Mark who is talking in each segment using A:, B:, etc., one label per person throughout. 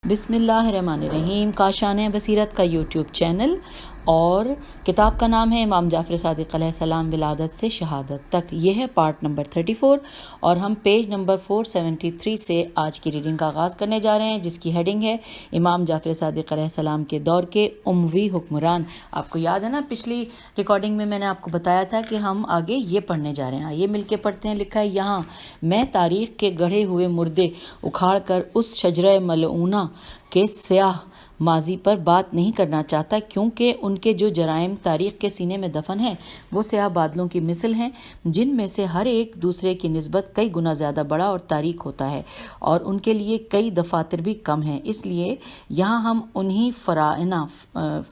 A: بسم اللہ الرحمن الرحیم. کاشان بصیرت کا یوٹیوب چینل اور کتاب کا نام ہے امام جعفر صادق علیہ السلام ولادت سے شہادت تک. یہ ہے پارٹ نمبر 34 اور ہم پیج نمبر 473 سے آج کی ریڈنگ کا آغاز کرنے جا رہے ہیں، جس کی ہیڈنگ ہے امام جعفر صادق علیہ السلام کے دور کے اموی حکمران. آپ کو یاد ہے نا، پچھلی ریکارڈنگ میں نے آپ کو بتایا تھا کہ ہم آگے یہ پڑھنے جا رہے ہیں. یہ مل کے پڑھتے ہیں. لکھا ہے یہاں: میں تاریخ کے گڑھے ہوئے مردے اکھاڑ کر اس شجرہ ملعونہ کے سیاہ ماضی پر بات نہیں کرنا چاہتا، کیونکہ ان کے جو جرائم تاریخ کے سینے میں دفن ہیں وہ سیاہ بادلوں کی مثل ہیں، جن میں سے ہر ایک دوسرے کی نسبت کئی گنا زیادہ بڑا اور تاریک ہوتا ہے، اور ان کے لیے کئی دفاتر بھی کم ہیں. اس لیے یہاں ہم انہی فرائنہ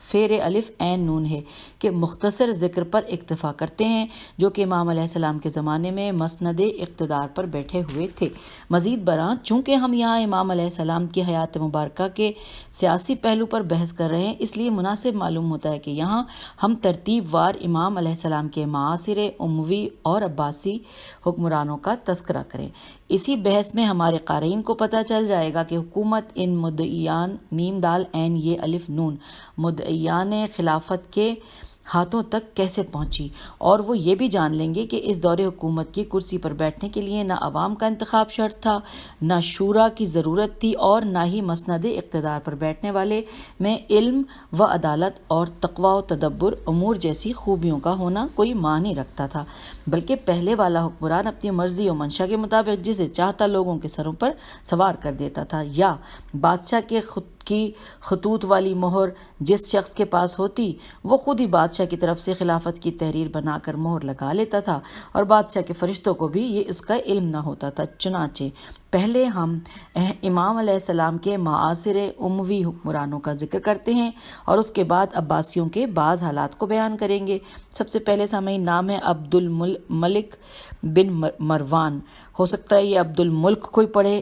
A: فیر الف عین نون ہے کہ مختصر ذکر پر اکتفا کرتے ہیں جو کہ امام علیہ السلام کے زمانے میں مسند اقتدار پر بیٹھے ہوئے تھے. مزید برآں چونکہ ہم یہاں امام علیہ السلام کی حیات مبارکہ کے سیاسی پہلو پر بحث کر رہے ہیں، اس لیے مناسب معلوم ہوتا ہے کہ یہاں ہم ترتیب وار امام علیہ السلام کے معاصر اموی اور عباسی حکمرانوں کا تذکرہ کریں. اسی بحث میں ہمارے قارئین کو پتہ چل جائے گا کہ حکومت ان مدعیان میم دال عین یہ الف نون مدعیان خلافت کے ہاتھوں تک کیسے پہنچی، اور وہ یہ بھی جان لیں گے کہ اس دور حکومت کی کرسی پر بیٹھنے کے لیے نہ عوام کا انتخاب شرط تھا، نہ شورا کی ضرورت تھی، اور نہ ہی مسند اقتدار پر بیٹھنے والے میں علم و عدالت اور تقوی و تدبر امور جیسی خوبیوں کا ہونا کوئی معنی رکھتا تھا، بلکہ پہلے والا حکمران اپنی مرضی و منشا کے مطابق جسے چاہتا لوگوں کے سروں پر سوار کر دیتا تھا، یا بادشاہ کے کی خطوط والی مہر جس شخص کے پاس ہوتی وہ خود ہی بادشاہ کی طرف سے خلافت کی تحریر بنا کر مہر لگا لیتا تھا، اور بادشاہ کے فرشتوں کو بھی یہ اس کا علم نہ ہوتا تھا. چنانچہ پہلے ہم امام علیہ السلام کے معاصر اموی حکمرانوں کا ذکر کرتے ہیں اور اس کے بعد عباسیوں کے بعض حالات کو بیان کریں گے. سب سے پہلے سامعین نام ہے عبد الملک بن مروان. ہو سکتا ہے یہ عبد الملک کوئی پڑھے،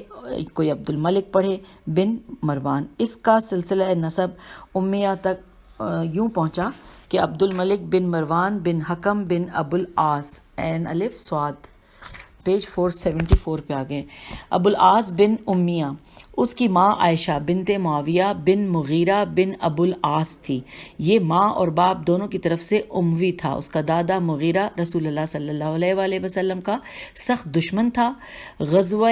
A: کوئی عبد الملک پڑھے، بن مروان. اس کا سلسلہ نسب امیہ تک یوں پہنچا کہ عبد الملک بن مروان بن حکم بن ابو العاص عین الف صاد. پیج 474 پہ آ گئے. ابو العاص بن امیہ، اس کی ماں عائشہ بنت معاویہ بن مغیرہ بن ابو العاص تھی. یہ ماں اور باپ دونوں کی طرف سے اموی تھا. اس کا دادا مغیرہ رسول اللہ صلی اللہ علیہ وآلہ وسلم کا سخت دشمن تھا. غزوہ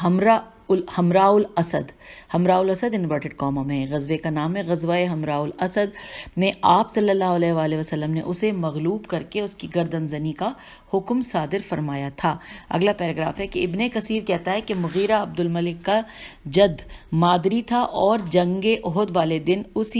A: ہمراء الاسد انورٹڈ کاما میں غزوے کا نام ہے. غزوہ ہمراء الاسد نے آپ صلی اللہ علیہ وآلہ وسلم نے اسے مغلوب کر کے اس کی گردن زنی کا حکم صادر فرمایا تھا. اگلا پیراگراف ہے کہ ابن کثیر کہتا ہے کہ مغیرہ عبد الملک کا جد مادری تھا، اور جنگ احد والے دن اس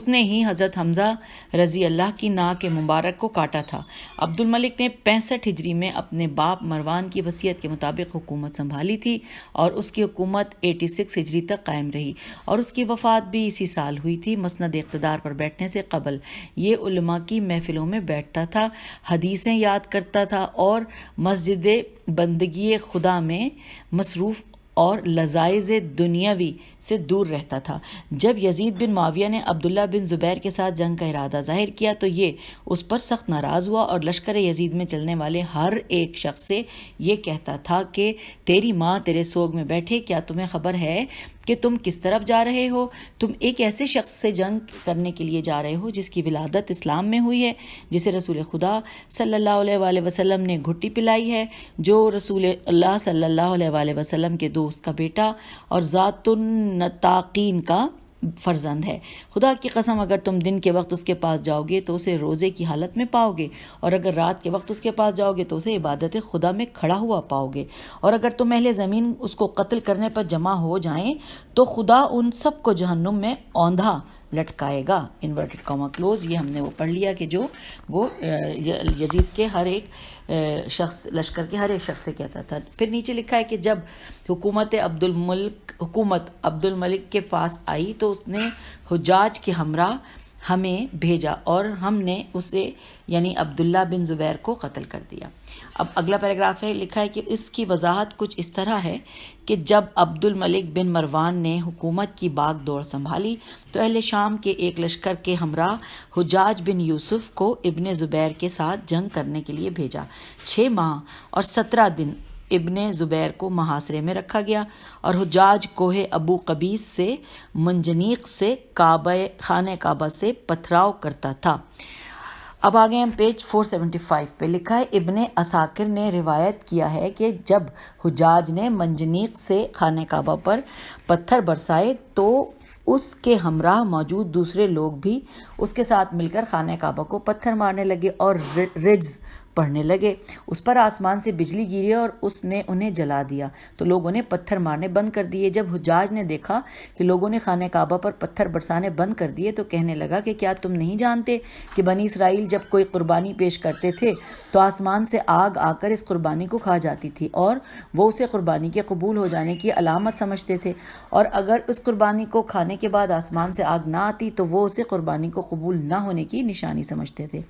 A: نے ہی حضرت حمزہ رضی اللہ کی ناک مبارک کو کاٹا تھا. عبد الملک نے 65 ہجری میں اپنے باپ مروان کی وصیت کے مطابق حکومت سنبھالی تھی، اور اس کی حکومت 86 ہجری تک قائم رہی، اور اس کی وفات بھی اسی سال ہوئی تھی. مسند اقتدار پر بیٹھنے سے قبل یہ علماء کی محفلوں میں بیٹھتا تھا، حدیثیں یاد کرتا تھا، اور مسجد بندگی خدا میں مصروف اور لذائذ دنیاوی سے دور رہتا تھا. جب یزید بن معاویہ نے عبداللہ بن زبیر کے ساتھ جنگ کا ارادہ ظاہر کیا تو یہ اس پر سخت ناراض ہوا، اور لشکر یزید میں چلنے والے ہر ایک شخص سے یہ کہتا تھا کہ تیری ماں تیرے سوگ میں بیٹھے، کیا تمہیں خبر ہے کہ تم کس طرف جا رہے ہو؟ تم ایک ایسے شخص سے جنگ کرنے کے لیے جا رہے ہو جس کی ولادت اسلام میں ہوئی ہے، جسے رسول خدا صلی اللہ علیہ وآلہ وسلم نے گھٹی پلائی ہے، جو رسول اللہ صلی اللہ علیہ وآلہ وسلم کے دوست کا بیٹا اور ذات النطاقین کا فرزند ہے. خدا کی قسم اگر تم دن کے وقت اس کے پاس جاؤ گے تو اسے روزے کی حالت میں پاؤ گے، اور اگر رات کے وقت اس کے پاس جاؤ گے تو اسے عبادت خدا میں کھڑا ہوا پاؤ گے، اور اگر تم اہل زمین اس کو قتل کرنے پر جمع ہو جائیں تو خدا ان سب کو جہنم میں اوندھا لٹکائے گا. Inverted comma close. یہ ہم نے وہ پڑھ لیا کہ جو وہ یزید کے ہر ایک شخص، لشکر کے ہر ایک شخص سے کہتا تھا. پھر نیچے لکھا ہے کہ جب حکومت عبد الملک کے پاس آئی تو اس نے حجاج کے ہمراہ ہمیں بھیجا، اور ہم نے اسے یعنی عبداللہ بن زبیر کو قتل کر دیا. اب اگلا پیراگراف ہے. لکھا ہے کہ اس کی وضاحت کچھ اس طرح ہے کہ جب عبد الملک بن مروان نے حکومت کی باغ دوڑ سنبھالی تو اہل شام کے ایک لشکر کے ہمراہ حجاج بن یوسف کو ابن زبیر کے ساتھ جنگ کرنے کے لیے بھیجا. 6 ماہ اور 17 دن ابن زبیر کو محاصرے میں رکھا گیا اور حجاج کوہ ابو قبیس سے منجنیق سے خانہ کعبہ سے پتھراؤ کرتا تھا۔ اب آگے ہم پیج 475 پہ لکھا ہے ابن عساکر نے روایت کیا ہے کہ جب حجاج نے منجنیق سے خانہ کعبہ پر پتھر برسائے تو اس کے ہمراہ موجود دوسرے لوگ بھی اس کے ساتھ مل کر خانہ کعبہ کو پتھر مارنے لگے اور رجز پڑھنے لگے۔ اس پر آسمان سے بجلی گری اور اس نے انہیں جلا دیا تو لوگوں نے پتھر مارنے بند کر دیے۔ جب حجاج نے دیکھا کہ لوگوں نے خانہ کعبہ پر پتھر برسانے بند کر دیے تو کہنے لگا کہ کیا تم نہیں جانتے کہ بنی اسرائیل جب کوئی قربانی پیش کرتے تھے تو آسمان سے آگ آ کر اس قربانی کو کھا جاتی تھی اور وہ اسے قربانی کے قبول ہو جانے کی علامت سمجھتے تھے، اور اگر اس قربانی کو کھانے کے بعد آسمان سے آگ نہ آتی تو وہ اسے قربانی کو قبول نہ ہونے کی نشانی سمجھتے تھے۔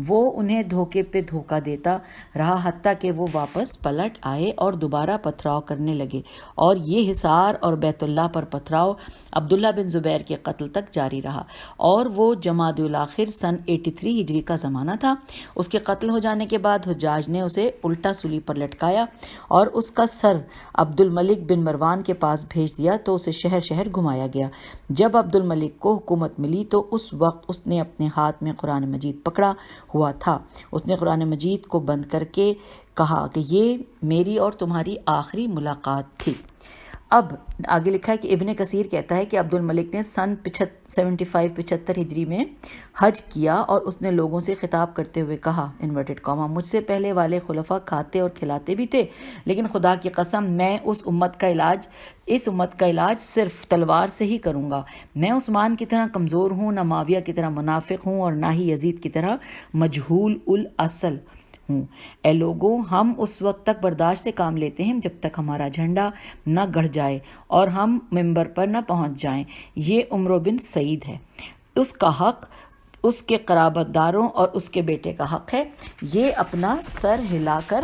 A: وہ انہیں دھوکے پہ دھوکہ دیتا رہا حتیٰ کہ وہ واپس پلٹ آئے اور دوبارہ پتھراؤ کرنے لگے، اور یہ حصار اور بیت اللہ پر پتھراؤ عبداللہ بن زبیر کے قتل تک جاری رہا، اور وہ جمادی الاخر سن 83 ہجری کا زمانہ تھا۔ اس کے قتل ہو جانے کے بعد حجاج نے اسے الٹا سولی پر لٹکایا اور اس کا سر عبد الملک بن مروان کے پاس بھیج دیا تو اسے شہر شہر گھمایا گیا۔ جب عبد الملک کو حکومت ملی تو اس وقت اس نے اپنے ہاتھ میں قرآن مجید پکڑا ہوا تھا۔ اس نے قرآن مجید کو بند کر کے کہا کہ یہ میری اور تمہاری آخری ملاقات تھی۔ اب آگے لکھا ہے کہ ابن کثیر کہتا ہے کہ عبد الملک نے سن 75 ہجری میں حج کیا اور اس نے لوگوں سے خطاب کرتے ہوئے کہا انورٹڈ کاما مجھ سے پہلے والے خلفاء کھاتے اور کھلاتے بھی تھے، لیکن خدا کی قسم میں اس امت کا علاج صرف تلوار سے ہی کروں گا۔ میں عثمان کی طرح کمزور ہوں، نہ معاویہ کی طرح منافق ہوں، اور نہ ہی یزید کی طرح مجہول الاصل ہوں۔ اے لوگوں، ہم اس وقت تک برداشت سے کام لیتے ہیں جب تک ہمارا جھنڈا نہ گڑ جائے اور ہم ممبر پر نہ پہنچ جائیں۔ یہ عمرو بن سعید ہے، اس کا حق اس کے قرابت داروں اور اس کے بیٹے کا حق ہے۔ یہ اپنا سر ہلا کر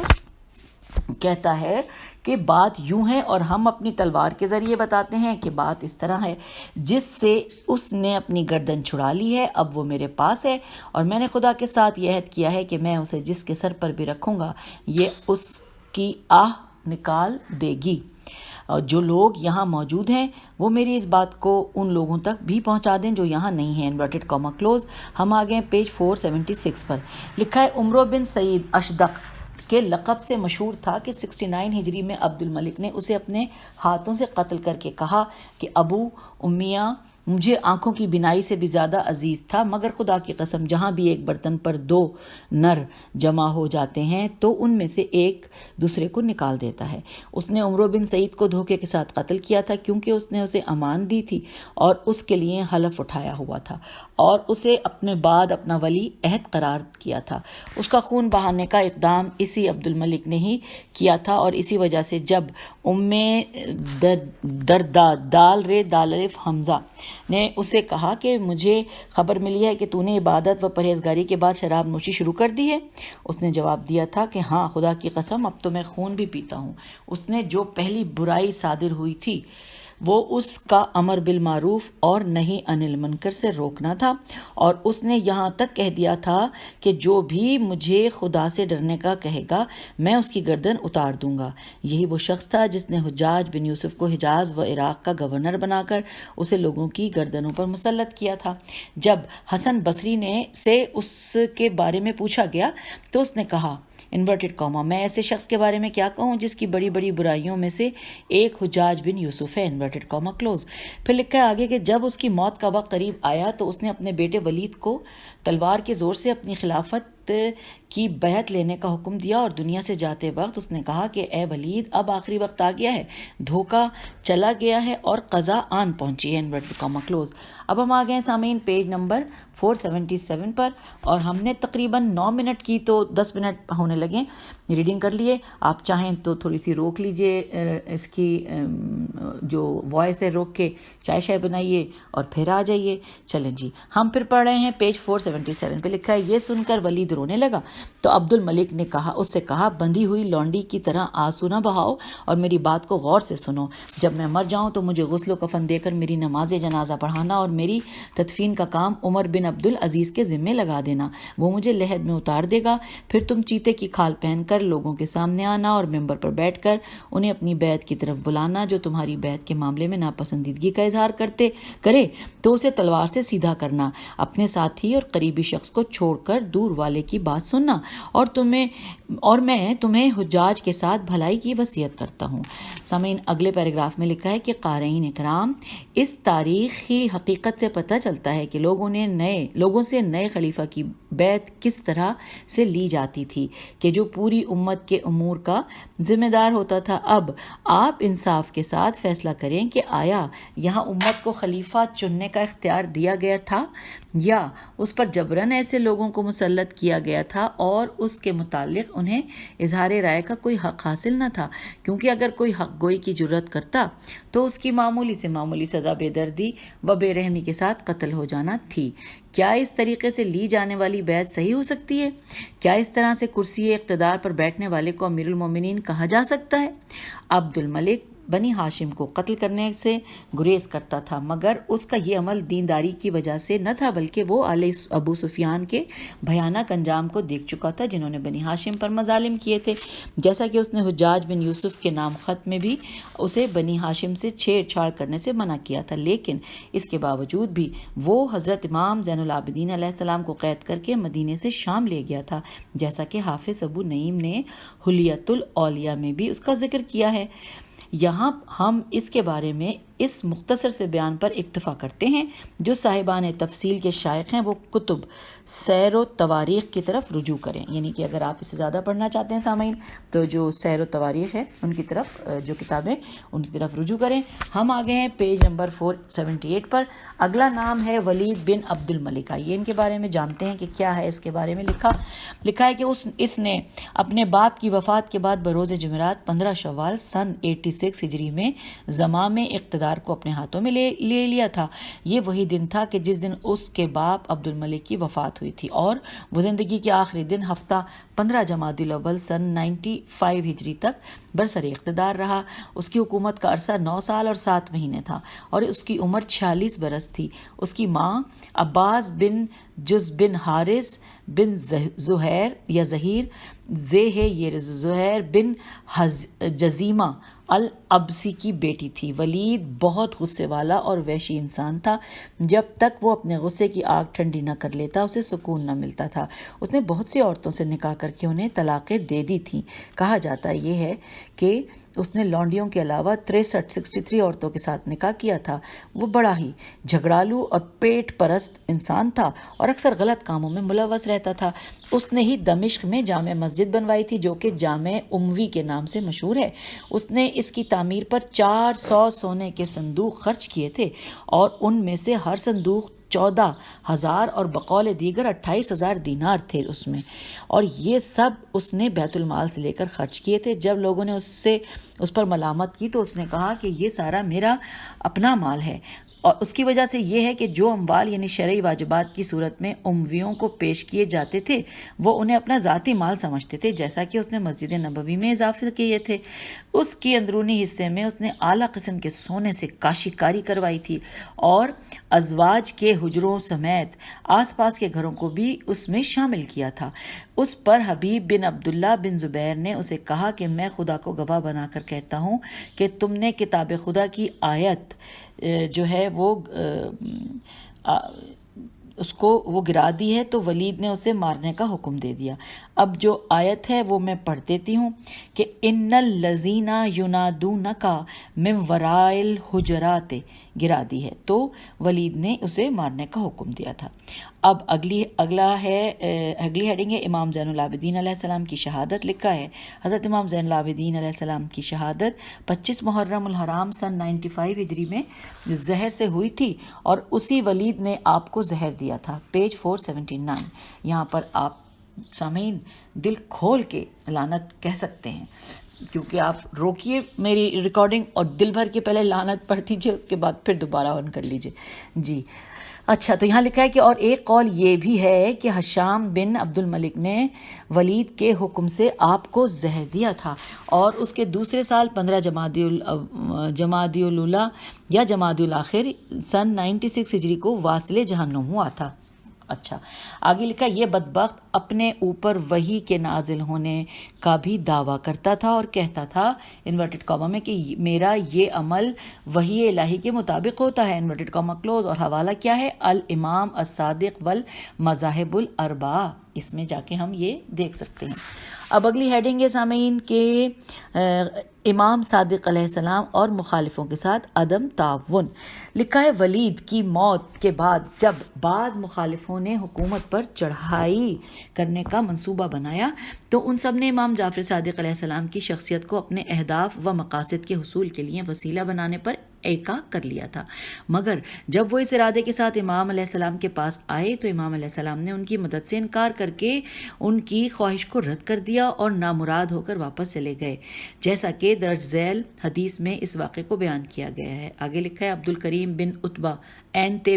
A: کہتا ہے کہ بات یوں ہے، اور ہم اپنی تلوار کے ذریعے بتاتے ہیں کہ بات اس طرح ہے۔ جس سے اس نے اپنی گردن چھڑا لی ہے اب وہ میرے پاس ہے، اور میں نے خدا کے ساتھ یہ عہد کیا ہے کہ میں اسے جس کے سر پر بھی رکھوں گا یہ اس کی آہ نکال دے گی۔ اور جو لوگ یہاں موجود ہیں وہ میری اس بات کو ان لوگوں تک بھی پہنچا دیں جو یہاں نہیں ہیں۔ Inverted comma close. ہم آگے ہیں پیج 476 پر لکھا ہے عمرو بن سعید اشدق کے لقب سے مشہور تھا کہ 69 ہجری میں عبد الملک نے اسے اپنے ہاتھوں سے قتل کر کے کہا کہ ابو امیہ مجھے آنکھوں کی بینائی سے بھی زیادہ عزیز تھا، مگر خدا کی قسم جہاں بھی ایک برتن پر 2 نر جمع ہو جاتے ہیں تو ان میں سے ایک دوسرے کو نکال دیتا ہے۔ اس نے عمرو بن سعید کو دھوکے کے ساتھ قتل کیا تھا کیونکہ اس نے اسے امان دی تھی اور اس کے لیے حلف اٹھایا ہوا تھا اور اسے اپنے بعد اپنا ولی عہد قرار کیا تھا۔ اس کا خون بہانے کا اقدام اسی عبد الملک نے ہی کیا تھا، اور اسی وجہ سے جب دردہ دال رے دال الف حمزہ نے اسے کہا کہ مجھے خبر ملی ہے کہ تو نے عبادت و پرہیزگاری کے بعد شراب نوشی شروع کر دی ہے، اس نے جواب دیا تھا کہ ہاں خدا کی قسم اب تو میں خون بھی پیتا ہوں۔ اس نے جو پہلی برائی صادر ہوئی تھی وہ اس کا امر بالمعروف اور نہی عن المنکر سے روکنا تھا، اور اس نے یہاں تک کہہ دیا تھا کہ جو بھی مجھے خدا سے ڈرنے کا کہے گا میں اس کی گردن اتار دوں گا۔ یہی وہ شخص تھا جس نے حجاج بن یوسف کو حجاز و عراق کا گورنر بنا کر اسے لوگوں کی گردنوں پر مسلط کیا تھا۔ جب حسن بصری سے اس کے بارے میں پوچھا گیا تو اس نے کہا انورٹڈ کاما میں ایسے شخص کے بارے میں کیا کہوں جس کی بڑی بڑی برائیوں میں سے ایک حجاج بن یوسف ہے، انورٹڈ کاما کلوز۔ پھر لکھا ہے آگے کہ جب اس کی موت کا وقت قریب آیا تو اس نے اپنے بیٹے ولید کو تلوار کے زور سے اپنی خلافت کی بیعت لینے کا حکم دیا، اور دنیا سے جاتے وقت اس نے کہا کہ اے ولید اب آخری وقت آ گیا ہے، دھوکہ چلا گیا ہے اور قضا آن پہنچی ہے، انورٹڈ کاما کلوز۔ اب ہم آ گئے ہیں سامعین پیج نمبر 477 پر، اور ہم نے تقریباً 9 منٹ کی تو 10 منٹ ہونے لگے ریڈنگ کر لیے۔ آپ چاہیں تو تھوڑی سی روک لیجئے، اس کی جو وائس ہے روک کے چائے بنائیے اور پھر آ جائیے۔ چلیں جی ہم پھر پڑھ رہے ہیں پیج 477 پہ لکھا ہے یہ سن کر ولید رونے لگا تو عبد الملک نے اس سے کہا بندھی ہوئی لونڈی کی طرح آنسو نہ بہاؤ اور میری بات کو غور سے سنو۔ جب میں مر جاؤں تو مجھے غسل و کفن دے کر میری نماز جنازہ پڑھانا اور میری تدفین کا کام عمر بن عبد العزیز کے ذمے لگا دینا، وہ مجھے لحد میں اتار دے گا، پھر تم چیتے کی کھال پہن کر لوگوں کے سامنے آنا اور ممبر پر بیٹھ کر انہیں اپنی بیعت کی طرف بلانا. جو تمہاری بیعت کے معاملے میں ناپسندیدگی کا اظہار کرے تو اسے تلوار سے سیدھا کرنا. اپنے ساتھی اور قریبی شخص کو چھوڑ کر دور والے کی بات سننا. اور میں تمہیں حجاج کے ساتھ بھلائی کی وصیت کرتا ہوں. سامعین، اگلے پیراگراف میں لکھا ہے کہ قارئین اکرام، اس تاریخی حقیقت سے پتہ چلتا ہے کہ لوگوں سے نئے خلیفہ کی بیعت کس طرح سے لی جاتی تھی کہ جو پوری امت کے امور کا ذمہ دار ہوتا تھا. اب آپ انصاف کے ساتھ فیصلہ کریں کہ آیا یہاں امت کو خلیفہ چننے کا اختیار دیا گیا تھا یا اس پر جبراً ایسے لوگوں کو مسلط کیا گیا تھا اور اس کے متعلق انہیں اظہار رائے کا کوئی حق حاصل نہ تھا، کیونکہ اگر کوئی حق گوئی کی جرت کرتا تو اس کی معمولی سے معمولی سزا بے دردی و بے رحمی کے ساتھ قتل ہو جانا تھی. کیا اس طریقے سے لی جانے والی بیعت صحیح ہو سکتی ہے؟ کیا اس طرح سے کرسی اقتدار پر بیٹھنے والے کو امیر المومنین کہا جا سکتا ہے؟ عبد الملک بنی ہاشم کو قتل کرنے سے گریز کرتا تھا، مگر اس کا یہ عمل دینداری کی وجہ سے نہ تھا، بلکہ وہ آل ابو سفیان کے بھیانک انجام کو دیکھ چکا تھا جنہوں نے بنی ہاشم پر مظالم کیے تھے. جیسا کہ اس نے حجاج بن یوسف کے نام خط میں بھی اسے بنی ہاشم سے چھیڑ چھاڑ کرنے سے منع کیا تھا، لیکن اس کے باوجود بھی وہ حضرت امام زین العابدین علیہ السلام کو قید کر کے مدینے سے شام لے گیا تھا، جیسا کہ حافظ ابو نعیم نے حلیۃ الاولیاء میں بھی اس کا ذکر کیا ہے. یہاں ہم اس کے بارے میں اس مختصر سے بیان پر اکتفا کرتے ہیں. جو صاحبان تفصیل کے شائق ہیں وہ کتب سیر و تواریخ کی طرف رجوع کریں. یعنی کہ اگر آپ اس سے زیادہ پڑھنا چاہتے ہیں سامعین تو جو سیر و تواریخ ہے ان کی طرف جو کتابیں ان کی طرف رجوع کریں. ہم آگے ہیں پیج نمبر 478 پر. اگلا نام ہے ولید بن عبد الملک. یہ ان کے بارے میں جانتے ہیں کہ کیا ہے اس کے بارے میں لکھا ہے کہ اس نے اپنے باپ کی وفات کے بعد بروز جمعرات 15 شوال سن 86 ہجری میں زمام اقتدار کو اپنے ہاتھوں میں لے لیا تھا. یہ وہی دن تھا کہ جس دن اس کے باپ عبد الملک کی وفات ہوئی تھی، اور وہ زندگی کے آخری دن ہفتہ 15 جمادی الاول سن 95 ہجری تک برسر اقتدار رہا. اس کی حکومت کا عرصہ 9 سال اور 7 مہینے تھا اور اس کی عمر 46 برس تھی. اس کی ماں عباس بن جز بن حارث بن زہیر یا ظہیر یہ زہیر بن جزیمہ الابسی کی بیٹی تھی. ولید بہت غصے والا اور وحشی انسان تھا. جب تک وہ اپنے غصے کی آگ ٹھنڈی نہ کر لیتا اسے سکون نہ ملتا تھا. اس نے بہت سی عورتوں سے نکاح کر کے انہیں طلاقیں دے دی تھیں. کہا جاتا یہ ہے کہ اس نے لونڈیوں کے علاوہ 63 عورتوں کے ساتھ نکاح کیا تھا. وہ بڑا ہی جھگڑالو اور پیٹ پرست انسان تھا اور اکثر غلط کاموں میں ملوث رہتا تھا. اس نے ہی دمشق میں جامع مسجد بنوائی تھی جو کہ جامع اموی کے نام سے مشہور ہے. اس نے اس کی تعمیر پر 400 سونے کے صندوق خرچ کیے تھے اور ان میں سے ہر صندوق 14,000 اور بقول دیگر 28,000 دینار تھے اس میں، اور یہ سب اس نے بیت المال سے لے کر خرچ کیے تھے. جب لوگوں نے اس پر ملامت کی تو اس نے کہا کہ یہ سارا میرا اپنا مال ہے، اور اس کی وجہ سے یہ ہے کہ جو اموال یعنی شرعی واجبات کی صورت میں امویوں کو پیش کیے جاتے تھے وہ انہیں اپنا ذاتی مال سمجھتے تھے، جیسا کہ اس نے مسجد نبوی میں اضافے کیے تھے. اس کی اندرونی حصے میں اس نے اعلیٰ قسم کے سونے سے کاشی کاری کروائی تھی اور ازواج کے حجروں سمیت آس پاس کے گھروں کو بھی اس میں شامل کیا تھا. اس پر حبیب بن عبداللہ بن زبیر نے اسے کہا کہ میں خدا کو گواہ بنا کر کہتا ہوں کہ تم نے کتاب خدا کی آیت جو ہے وہ اس کو وہ گرا دی ہے. تو ولید نے اسے مارنے کا حکم دے دیا. اب جو آیت ہے وہ میں پڑھ دیتی ہوں کہ ان الذین ینادونک من وراء الحجرات گرا دی ہے. تو ولید نے اسے مارنے کا حکم دیا تھا. اب اگلی ہیڈنگ ہے امام زین العابدین علیہ السلام کی شہادت. لکھا ہے حضرت امام زین العابدین علیہ السلام کی شہادت 25 محرم الحرام سن 95 ہجری میں زہر سے ہوئی تھی اور اسی ولید نے آپ کو زہر دیا تھا. پیج 479. یہاں پر آپ سامعین دل کھول کے لعنت کہہ سکتے ہیں، کیونکہ آپ روکیے میری ریکارڈنگ اور دل بھر کے پہلے لعنت پڑھ دیجیے، اس کے بعد پھر دوبارہ آن کر لیجیے. جی اچھا، تو یہاں لکھا ہے کہ اور ایک قول یہ بھی ہے کہ حشام بن عبد الملک نے ولید کے حکم سے آپ کو زہر دیا تھا اور اس کے دوسرے سال 15 جمادی الاولیٰ یا جمادی الاخر سن 96 ہجری کو واصل جہنم ہوا تھا. اچھا آگے لکھا یہ بدبخت اپنے اوپر وحی کے نازل ہونے کا بھی دعویٰ کرتا تھا اور کہتا تھا انورٹڈ کاما میں کہ میرا یہ عمل وحی الہی کے مطابق ہوتا ہے، انورٹڈ کاما کلوز، اور حوالہ کیا ہے الامام الصادق والمذاہب الاربعہ، اس میں جا کے ہم یہ دیکھ سکتے ہیں۔ اب اگلی ہیڈنگ ہے سامعین کہ امام صادق علیہ السلام اور مخالفوں کے ساتھ عدم تعاون۔ لکھا ہے ولید کی موت کے بعد جب بعض مخالفوں نے حکومت پر چڑھائی کرنے کا منصوبہ بنایا تو ان سب نے امام جعفر صادق علیہ السلام کی شخصیت کو اپنے اہداف و مقاصد کے حصول کے لیے وسیلہ بنانے پر ایکا کر لیا تھا، مگر جب وہ اس ارادے کے ساتھ امام علیہ السلام کے پاس آئے تو امام علیہ السلام نے ان کی مدد سے انکار کر کے ان کی خواہش کو رد کر دیا اور نامراد ہو کر واپس چلے گئے، جیسا کہ درج ذیل حدیث میں اس واقعے کو بیان کیا گیا ہے۔ آگے لکھا ہے عبد الکریم بن عتبہ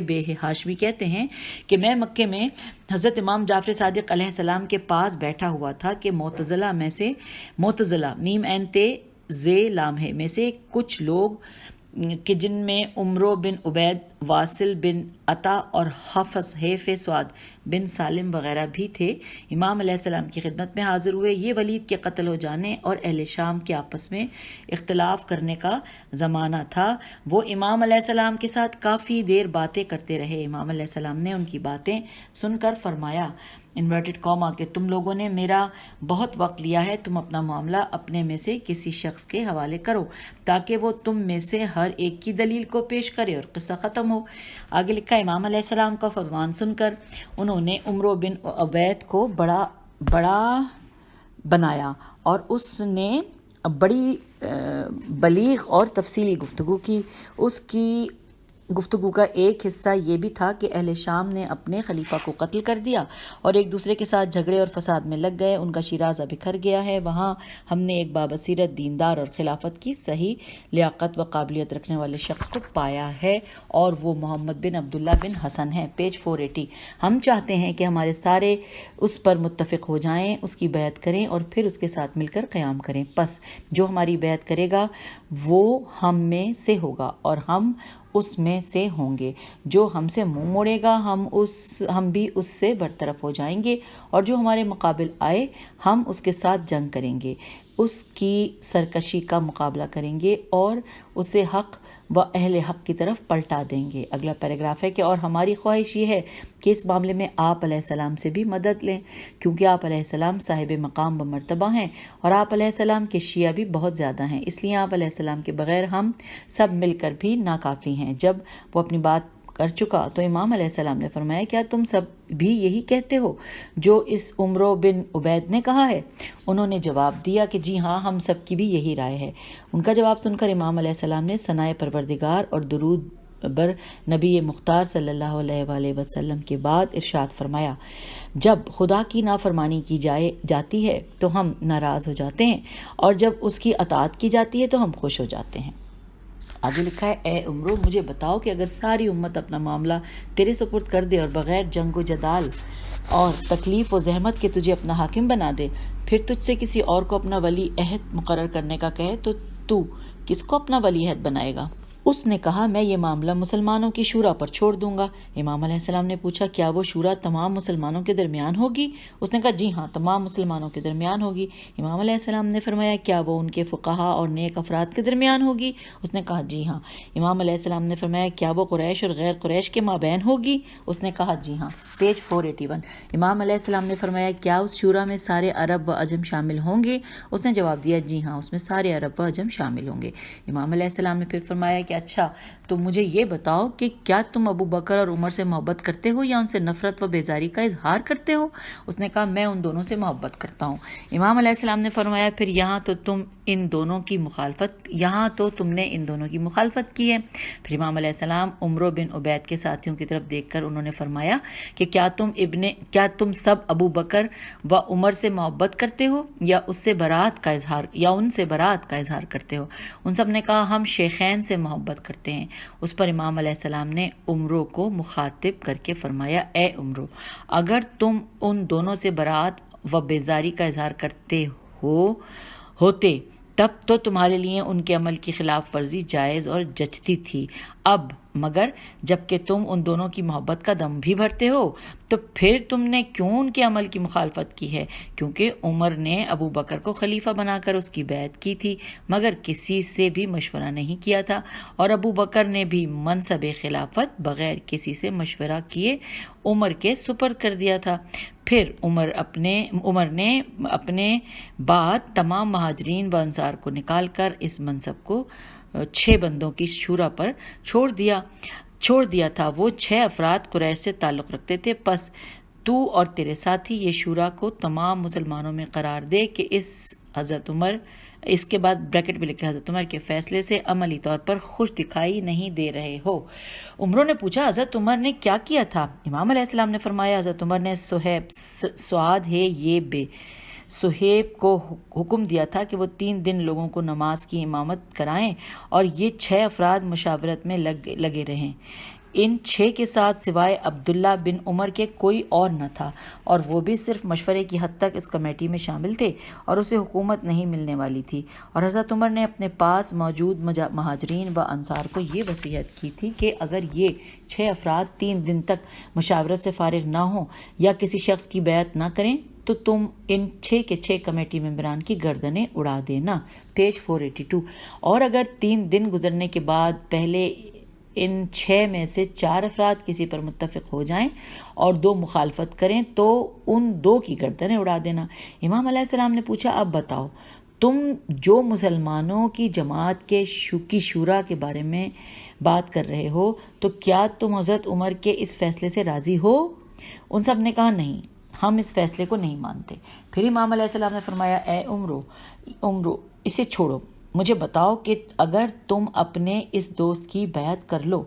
A: بے ہاشمی کہتے ہیں کہ میں مکے میں حضرت امام جعفر صادق علیہ السلام کے پاس بیٹھا ہوا تھا کہ معتزلہ میم میں سے کچھ لوگ کہ جن میں عمرو بن عبید، واصل بن عطا اور حفص سعد بن سالم وغیرہ بھی تھے، امام علیہ السلام کی خدمت میں حاضر ہوئے۔ یہ ولید کے قتل ہو جانے اور اہل شام کے آپس میں اختلاف کرنے کا زمانہ تھا۔ وہ امام علیہ السلام کے ساتھ کافی دیر باتیں کرتے رہے۔ امام علیہ السلام نے ان کی باتیں سن کر فرمایا انورٹڈ کاما کہ تم لوگوں نے میرا بہت وقت لیا ہے، تم اپنا معاملہ اپنے میں سے کسی شخص کے حوالے کرو تاکہ وہ تم میں سے ہر ایک کی دلیل کو پیش کرے اور قصہ ختم ہو۔ آگے لکھا امام علیہ السلام کا فرمان سن کر انہوں نے عمرو بن عبید کو بڑا بنایا اور اس نے بڑی بلیغ اور تفصیلی گفتگو کی۔ اس کی گفتگو کا ایک حصہ یہ بھی تھا کہ اہل شام نے اپنے خلیفہ کو قتل کر دیا اور ایک دوسرے کے ساتھ جھگڑے اور فساد میں لگ گئے، ان کا شیرازہ بکھر گیا ہے۔ وہاں ہم نے ایک بابصیرت، دیندار اور خلافت کی صحیح لیاقت و قابلیت رکھنے والے شخص کو پایا ہے اور وہ محمد بن عبداللہ بن حسن ہے، پیج 480۔ ہم چاہتے ہیں کہ ہمارے سارے اس پر متفق ہو جائیں، اس کی بیعت کریں اور پھر اس کے ساتھ مل کر قیام کریں۔ پس جو ہماری بیعت کرے گا وہ ہم میں سے ہوگا اور ہم اس میں سے ہوں گے، جو ہم سے منہ موڑے گا ہم بھی اس سے برطرف ہو جائیں گے، اور جو ہمارے مقابل آئے ہم اس کے ساتھ جنگ کریں گے، اس کی سرکشی کا مقابلہ کریں گے اور اسے حق و اہل حق کی طرف پلٹا دیں گے۔ اگلا پیراگراف ہے کہ اور ہماری خواہش یہ ہے کہ اس معاملے میں آپ علیہ السلام سے بھی مدد لیں، کیونکہ آپ علیہ السلام صاحب مقام و مرتبہ ہیں اور آپ علیہ السلام کے شیعہ بھی بہت زیادہ ہیں، اس لیے آپ علیہ السلام کے بغیر ہم سب مل کر بھی ناکافی ہیں۔ جب وہ اپنی بات کر چکا تو امام علیہ السلام نے فرمایا کیا تم سب بھی یہی کہتے ہو جو اس عمرو بن عبید نے کہا ہے؟ انہوں نے جواب دیا کہ جی ہاں، ہم سب کی بھی یہی رائے ہے۔ ان کا جواب سن کر امام علیہ السلام نے ثنائے پروردگار اور درود بر نبی مختار صلی اللہ علیہ وآلہ وسلم کے بعد ارشاد فرمایا جب خدا کی نافرمانی کی جاتی ہے تو ہم ناراض ہو جاتے ہیں اور جب اس کی اطاعت کی جاتی ہے تو ہم خوش ہو جاتے ہیں۔ آگے لکھا ہے اے عمرو مجھے بتاؤ کہ اگر ساری امت اپنا معاملہ تیرے سپرد کر دے اور بغیر جنگ و جدال اور تکلیف و زحمت کے تجھے اپنا حاکم بنا دے، پھر تجھ سے کسی اور کو اپنا ولی عہد مقرر کرنے کا کہے تو کس کو اپنا ولی عہد بنائے گا؟ اس نے کہا میں یہ معاملہ مسلمانوں کی شورا پر چھوڑ دوں گا۔ امام علیہ السلام نے پوچھا کیا وہ شورا تمام مسلمانوں کے درمیان ہوگی؟ اس نے کہا جی ہاں، تمام مسلمانوں کے درمیان ہوگی۔ امام علیہ السلام نے فرمایا کیا وہ ان کے فقہا اور نیک افراد کے درمیان ہوگی؟ اس نے کہا جی ہاں۔ امام علیہ السلام نے فرمایا کیا وہ قریش اور غیر قریش کے مابین ہوگی؟ اس نے کہا جی ہاں، پیج 481۔ امام علیہ السلام نے فرمایا کیا اس شورا میں سارے عرب و عجم شامل ہوں گے؟ اس نے جواب دیا جی ہاں، اس میں سارے عرب و عجم شامل ہوں گے۔ امام علیہ السلام نے پھر فرمایا کہ اچھا تو مجھے یہ بتاؤ کہ کیا تم ابو بکر اور عمر سے محبت کرتے ہو یا ان سے نفرت و بیزاری کا اظہار کرتے ہو؟ اس نے کہا میں ان دونوں سے محبت کرتا ہوں۔ امام علیہ السلام نے فرمایا پھر یہاں تو تم نے ان دونوں کی مخالفت کی ہے۔ پھر امام علیہ السلام عمرو بن عبید کے ساتھیوں کی طرف دیکھ کر انہوں نے فرمایا کہ کیا تم سب ابو بکر و عمر سے محبت کرتے ہو یا ان سے برات کا اظہار کرتے ہو؟ ان سب نے کہا ہم شیخین سے محبت کرتے ہیں۔ اس پر امام علیہ السلام نے عمرو کو مخاطب کر کے فرمایا اے عمرو اگر تم ان دونوں سے برات و بیزاری کا اظہار کرتے ہوتے تب تو تمہارے لیے ان کے عمل کی خلاف ورزی جائز اور جچتی تھی، اب مگر جب کہ تم ان دونوں کی محبت کا دم بھی بھرتے ہو تو پھر تم نے کیوں ان کے عمل کی مخالفت کی ہے؟ کیونکہ عمر نے ابو بکر کو خلیفہ بنا کر اس کی بیعت کی تھی مگر کسی سے بھی مشورہ نہیں کیا تھا، اور ابو بکر نے بھی منصب خلافت بغیر کسی سے مشورہ کیے عمر کے سپرد کر دیا تھا۔ پھر عمر نے اپنے بعد تمام مہاجرین و انصار کو نکال کر اس منصب کو 6 بندوں کی شورا پر چھوڑ دیا تھا۔ وہ 6 افراد قریش سے تعلق رکھتے تھے، پس تو اور تیرے ساتھی یہ شورا کو تمام مسلمانوں میں قرار دے کہ اس کے بعد بریکٹ میں لکھا حضرت عمر کے فیصلے سے عملی طور پر خوش دکھائی نہیں دے رہے ہو۔ عمروں نے پوچھا حضرت عمر نے کیا کیا تھا؟ امام علیہ السلام نے فرمایا حضرت عمر نے صہیب کو حکم دیا تھا کہ وہ 3 دن لوگوں کو نماز کی امامت کرائیں اور یہ 6 افراد مشاورت میں لگے رہیں۔ ان 6 کے ساتھ سوائے عبداللہ بن عمر کے کوئی اور نہ تھا، اور وہ بھی صرف مشورے کی حد تک اس کمیٹی میں شامل تھے اور اسے حکومت نہیں ملنے والی تھی۔ اور حضرت عمر نے اپنے پاس موجود مہاجرین و انصار کو یہ وصیت کی تھی کہ اگر یہ 6 افراد 3 دن تک مشاورت سے فارغ نہ ہوں یا کسی شخص کی بیعت نہ کریں تو تم ان 6 کے 6 کمیٹی ممبران کی گردنیں اڑا دینا، پیج 482۔ اور اگر 3 دن گزرنے کے بعد پہلے ان 6 میں سے 4 افراد کسی پر متفق ہو جائیں اور 2 مخالفت کریں تو ان 2 کی گردنیں اڑا دینا۔ امام علیہ السلام نے پوچھا اب بتاؤ، تم جو مسلمانوں کی جماعت کی شورا کے بارے میں بات کر رہے ہو تو کیا تم حضرت عمر کے اس فیصلے سے راضی ہو؟ ان سب نے کہا نہیں، ہم اس فیصلے کو نہیں مانتے۔ پھر امام علیہ السلام نے فرمایا اے عمرو اسے چھوڑو، مجھے بتاؤ کہ اگر تم اپنے اس دوست کی بیعت کر لو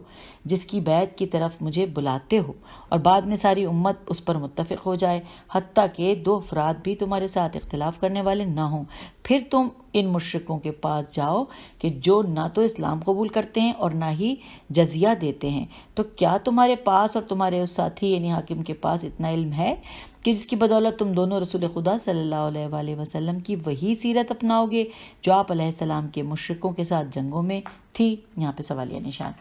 A: جس کی بیعت کی طرف مجھے بلاتے ہو اور بعد میں ساری امت اس پر متفق ہو جائے حتیٰ کہ 2 افراد بھی تمہارے ساتھ اختلاف کرنے والے نہ ہوں، پھر تم ان مشرکوں کے پاس جاؤ کہ جو نہ تو اسلام قبول کرتے ہیں اور نہ ہی جزیہ دیتے ہیں، تو کیا تمہارے پاس اور تمہارے اس ساتھی یعنی حاکم کے پاس اتنا علم ہے کہ جس کی بدولت تم دونوں رسول خدا صلی اللہ علیہ وآلہ وسلم کی وہی سیرت اپناؤ گے جو آپ علیہ السلام کے مشرکوں کے ساتھ جنگوں میں تھی؟ یہاں پہ سوالیہ نشان۔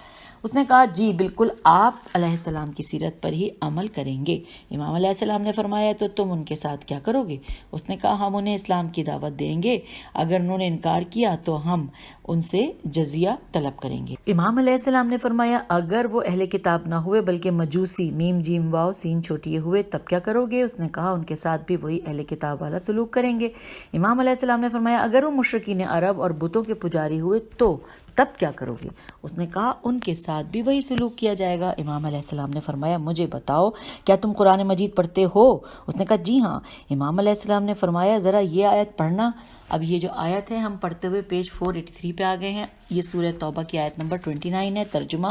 A: اس نے کہا جی بالکل، آپ علیہ السلام کی سیرت پر ہی عمل کریں گے۔ امام علیہ السلام نے فرمایا تو تم ان کے ساتھ کیا کرو گے؟ اس نے کہا ہم انہیں اسلام کی دعوت دیں گے، اگر انہوں نے انکار کیا تو ہم ان سے جزیہ طلب کریں گے۔ امام علیہ السلام نے فرمایا اگر وہ اہل کتاب نہ ہوئے بلکہ مجوسی میم جیم واو سین چھوٹی ہوئے تب کیا کرو گے؟ اس نے کہا ان کے ساتھ بھی وہی اہل کتاب والا سلوک کریں گے۔ امام علیہ السلام نے فرمایا اگر وہ مشرکین عرب اور بتوں کے پجاری ہوئے تو تب کیا کرو گے؟ اس نے کہا ان کے ساتھ بھی وہی سلوک کیا جائے گا۔ امام علیہ السلام نے فرمایا مجھے بتاؤ کیا تم قرآن مجید پڑھتے ہو؟ اس نے کہا جی ہاں۔ امام علیہ السلام نے فرمایا ذرا یہ آیت پڑھنا۔ اب یہ جو آیت ہے ہم پڑھتے ہوئے پیج 483 پہ آ گئے ہیں۔ یہ سورہ توبہ کی آیت نمبر 29 ہے۔ ترجمہ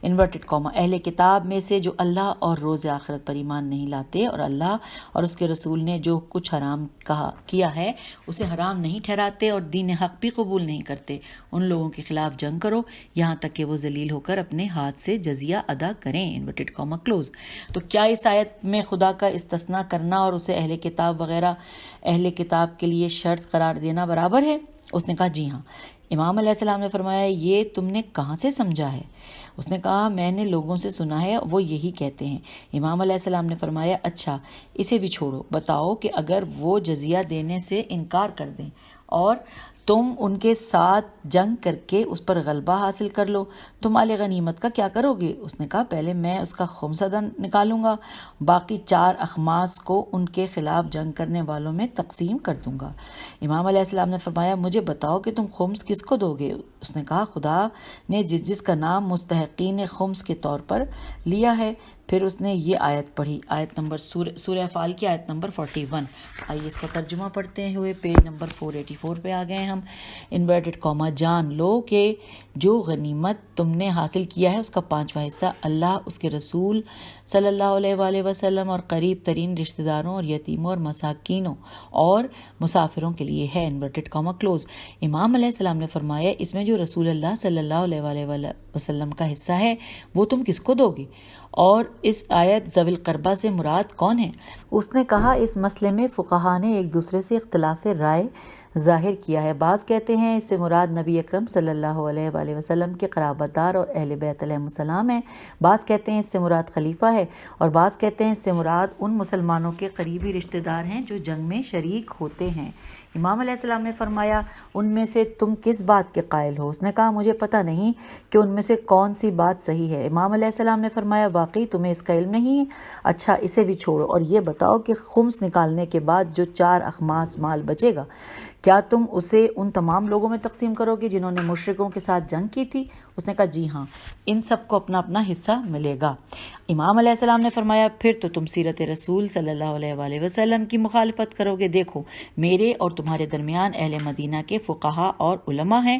A: انورٹڈ کاما، اہل کتاب میں سے جو اللہ اور روز آخرت پر ایمان نہیں لاتے اور اللہ اور اس کے رسول نے جو کچھ حرام کیا ہے اسے حرام نہیں ٹھہراتے اور دین حق بھی قبول نہیں کرتے، ان لوگوں کے خلاف جنگ کرو یہاں تک کہ وہ ذلیل ہو کر اپنے ہاتھ سے جزیہ ادا کریں، انورٹڈ کاما کلوز۔ تو کیا اس آیت میں خدا کا استثناء کرنا اور اسے اہل کتاب وغیرہ اہل کتاب کے لیے شرط قرار دینا برابر ہے؟ اس نے کہا جی ہاں۔ امام علیہ السلام نے فرمایا یہ تم نے کہاں سے سمجھا ہے؟ اس نے کہا میں نے لوگوں سے سنا ہے وہ یہی کہتے ہیں۔ امام علیہ السلام نے فرمایا اچھا اسے بھی چھوڑو، بتاؤ کہ اگر وہ جزیہ دینے سے انکار کر دیں اور تم ان کے ساتھ جنگ کر کے اس پر غلبہ حاصل کر لو تو مال غنیمت کا کیا کرو گے؟ اس نے کہا پہلے میں اس کا خمس ادا نکالوں گا، باقی 4 اخماس کو ان کے خلاف جنگ کرنے والوں میں تقسیم کر دوں گا۔ امام علیہ السلام نے فرمایا مجھے بتاؤ کہ تم خمس کس کو دو گے؟ اس نے کہا خدا نے جس کا نام مستحقین خمس کے طور پر لیا ہے۔ پھر اس نے یہ آیت پڑھی، آیت نمبر سورہ افعال کی آیت نمبر 41۔ آئیے اس کا ترجمہ پڑھتے ہوئے پیج نمبر 484 پہ آ گئے ہم۔ انورٹڈ کاما، جان لو کہ جو غنیمت تم نے حاصل کیا ہے اس کا 5واں حصہ اللہ، اس کے رسول صلی اللہ علیہ وآلہ وسلم اور قریب ترین رشتہ داروں اور یتیموں اور مساکینوں اور مسافروں کے لیے ہے، انورٹڈ کاما کلوز۔ امام علیہ السلام نے فرمایا اس میں جو رسول اللہ صلی اللہ علیہ وآلہ وسلم کا حصہ ہے وہ تم کس کو دو گے؟ اور اس آیت ذوی القربہ سے مراد کون ہے؟ اس نے کہا اس مسئلے میں فقہا نے ایک دوسرے سے اختلاف رائے ظاہر کیا ہے۔ بعض کہتے ہیں اس سے مراد نبی اکرم صلی اللہ علیہ وآلہ وسلم کے قرابت دار اور اہل بیت علیہم السلام ہیں، بعض کہتے ہیں اس سے مراد خلیفہ ہے، اور بعض کہتے ہیں اس سے مراد ان مسلمانوں کے قریبی رشتہ دار ہیں جو جنگ میں شریک ہوتے ہیں۔ امام علیہ السلام نے فرمایا ان میں سے تم کس بات کے قائل ہو؟ اس نے کہا مجھے پتہ نہیں کہ ان میں سے کون سی بات صحیح ہے۔ امام علیہ السلام نے فرمایا واقعی تمہیں اس کا علم نہیں ہے؟ اچھا اسے بھی چھوڑو اور یہ بتاؤ کہ خمس نکالنے کے بعد جو 4 اخماس مال بچے گا کیا تم اسے ان تمام لوگوں میں تقسیم کرو گے جنہوں نے مشرکوں کے ساتھ جنگ کی تھی؟ اس نے کہا جی ہاں، ان سب کو اپنا اپنا حصہ ملے گا۔ امام علیہ السلام نے فرمایا پھر تو تم سیرت رسول صلی اللہ علیہ وآلہ وسلم کی مخالفت کرو گے۔ دیکھو میرے اور تمہارے درمیان اہل مدینہ کے فقہا اور علماء ہیں،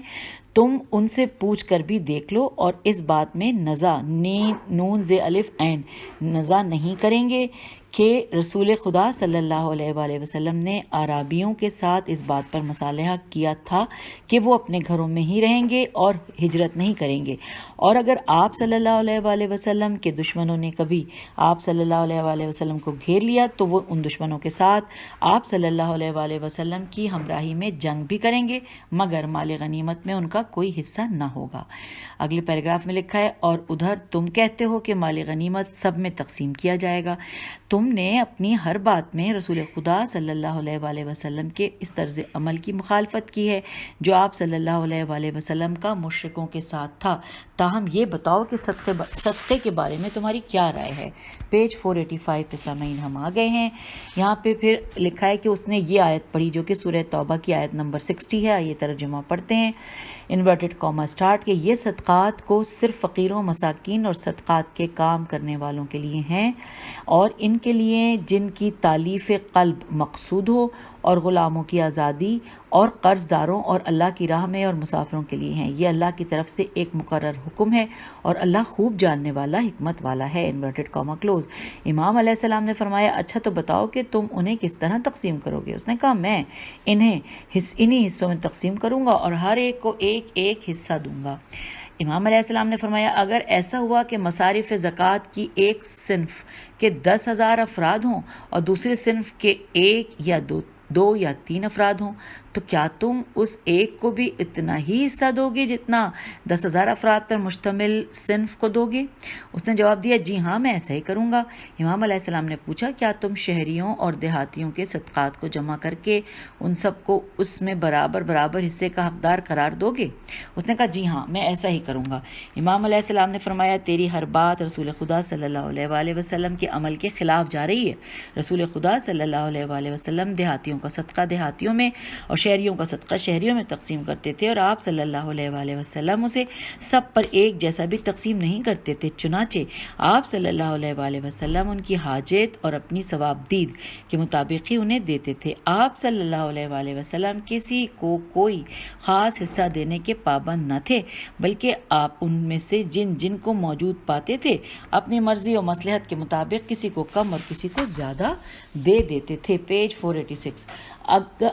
A: تم ان سے پوچھ کر بھی دیکھ لو، اور اس بات میں نزا نون ز الف عین نزا نہیں کریں گے کہ رسول خدا صلی اللہ علیہ وآلہ وسلم نے اعرابیوں کے ساتھ اس بات پر مصالحہ کیا تھا کہ وہ اپنے گھروں میں ہی رہیں گے اور ہجرت نہیں کریں گے، اور اگر آپ صلی اللہ علیہ وآلہ وسلم کے دشمنوں نے کبھی آپ صلی اللہ علیہ وآلہ وسلم کو گھیر لیا تو وہ ان دشمنوں کے ساتھ آپ صلی اللہ علیہ وآلہ وسلم کی ہمراہی میں جنگ بھی کریں گے، مگر مال غنیمت میں ان کا کوئی حصہ نہ ہوگا۔ اگلے پیراگراف میں لکھا ہے اور ادھر تم کہتے ہو کہ مال غنیمت سب میں تقسیم کیا جائے گا۔ تم نے اپنی ہر بات میں رسول خدا صلی اللہ علیہ وآلہ وسلم کے اس طرز عمل کی مخالفت کی ہے جو آپ صلی اللہ علیہ وآلہ وسلم کا مشرکوں کے ساتھ تھا۔ تاہم یہ بتاؤ کہ صدقے کے بارے میں تمہاری کیا رائے ہے؟ پیج 485 پہ سامعین ہم آ گئے ہیں۔ یہاں پہ پھر لکھا ہے کہ اس نے یہ آیت پڑھی جو کہ سورہ توبہ کی آیت نمبر 60 ہے۔ یہ ترجمہ پڑھتے ہیں، انورٹڈ کاما اسٹارٹ، کہ یہ صدقات کو صرف فقیروں، مساکین اور صدقات کے کام کرنے والوں کے لیے ہیں، اور ان کے لیے جن کی تالیف قلب مقصود ہو، اور غلاموں کی آزادی، اور قرض داروں، اور اللہ کی راہ میں اور مسافروں کے لیے ہیں۔ یہ اللہ کی طرف سے ایک مقرر حکم ہے، اور اللہ خوب جاننے والا، حکمت والا ہے۔ Inverted comma close. امام علیہ السلام نے فرمایا اچھا تو بتاؤ کہ تم انہیں کس طرح تقسیم کرو گے؟ اس نے کہا میں انہیں حصوں میں تقسیم کروں گا اور ہر ایک کو ایک ایک حصہ دوں گا۔ امام علیہ السلام نے فرمایا اگر ایسا ہوا کہ مصارف زکوٰۃ کی ایک صنف کے 10,000 افراد ہوں اور دوسرے صنف کے 1 یا 2 یا 3 افراد ہوں تو کیا تم اس ایک کو بھی اتنا ہی حصہ دو گے جتنا 10,000 افراد پر مشتمل صنف کو دو گے؟ اس نے جواب دیا جی ہاں میں ایسا ہی کروں گا۔ امام علیہ السلام نے پوچھا کیا تم شہریوں اور دیہاتیوں کے صدقات کو جمع کر کے ان سب کو اس میں برابر برابر حصے کا حقدار قرار دو گے؟ اس نے کہا جی ہاں میں ایسا ہی کروں گا۔ امام علیہ السلام نے فرمایا تیری ہر بات رسول خدا صلی اللہ علیہ وآلہ وسلم کے عمل کے خلاف جا رہی ہے۔ رسول خدا صلی اللہ علیہ وآلہ وسلم دیہاتیوں کا صدقہ دیہاتیوں میں اور شہریوں کا صدقہ شہریوں میں تقسیم کرتے تھے، اور آپ صلی اللہ علیہ وآلہ وسلم اسے سب پر ایک جیسا بھی تقسیم نہیں کرتے تھے، چنانچہ آپ صلی اللہ علیہ وآلہ وسلم ان کی حاجت اور اپنی ثوابدید کے مطابق ہی انہیں دیتے تھے۔ آپ صلی اللہ علیہ وآلہ وسلم کسی کو کوئی خاص حصہ دینے کے پابند نہ تھے، بلکہ آپ ان میں سے جن جن کو موجود پاتے تھے اپنی مرضی اور مصلحت کے مطابق کسی کو کم اور کسی کو زیادہ دے دیتے تھے۔ پیج 486۔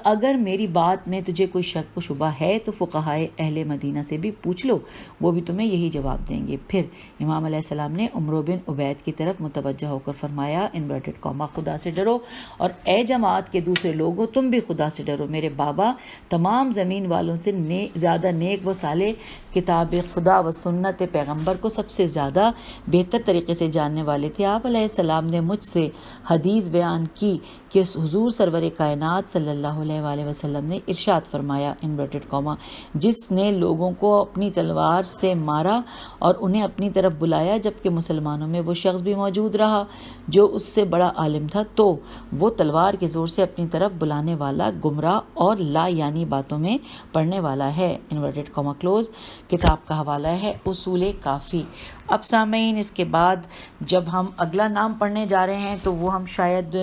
A: اگر میری بات میں تجھے کوئی شک و شبہ ہے تو فقہائے اہل مدینہ سے بھی پوچھ لو، وہ بھی تمہیں یہی جواب دیں گے۔ پھر امام علیہ السلام نے عمرو بن عبید کی طرف متوجہ ہو کر فرمایا انورٹڈ کاما خدا سے ڈرو، اور اے جماعت کے دوسرے لوگوں تم بھی خدا سے ڈرو۔ میرے بابا تمام زمین والوں سے زیادہ نیک و صالح کتاب خدا و سنت پیغمبر کو سب سے زیادہ بہتر طریقے سے جاننے والے تھے۔ آپ علیہ السلام نے مجھ سے حدیث بیان کی کہ حضور سرور کائنات صلی اللہ علیہ وآلہ وسلم نے ارشاد فرمایا انورٹڈ کاما جس نے لوگوں کو اپنی تلوار سے مارا اور انہیں اپنی طرف بلایا جبکہ مسلمانوں میں وہ شخص بھی موجود رہا جو اس سے بڑا عالم تھا، تو وہ تلوار کے زور سے اپنی طرف بلانے والا گمراہ اور لا یعنی باتوں میں پڑھنے والا ہے۔ Inverted comma close. کتاب کا حوالہ ہے اصول کافی۔ اب سامعین اس کے بعد جب ہم اگلا نام پڑھنے جا رہے ہیں تو وہ ہم شاید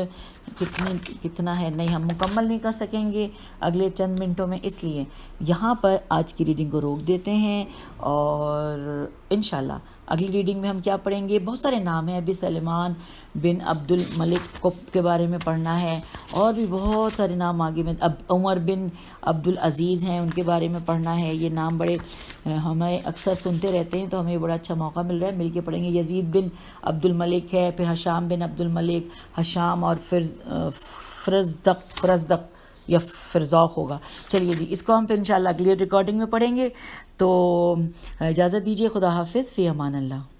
A: کتنا ہے نہیں ہم مکمل نہیں کر سکیں گے اگلے چند منٹوں میں، اس لیے یہاں پر آج کی ریڈنگ کو روک دیتے ہیں، اور انشاءاللہ اگلی ریڈنگ میں ہم کیا پڑھیں گے؟ بہت سارے نام ہیں، ابھی سلیمان بن عبد الملک کے بارے میں پڑھنا ہے، اور بھی بہت سارے نام آگے میں عمر بن عبد العزیز ہیں ان کے بارے میں پڑھنا ہے۔ یہ نام بڑے ہمیں اکثر سنتے رہتے ہیں تو ہمیں بڑا اچھا موقع مل رہا ہے، مل کے پڑھیں گے۔ یزید بن عبد الملک ہے، پھر حشام بن عبد الملک، حشام اور پھر فرزدق یا پھر ذوق ہوگا. چلیے جی، اس کو ہم پھر انشاءاللہ اگلی ریکارڈنگ میں پڑھیں گے. تو اجازت دیجیے، خدا حافظ، فی امان اللہ.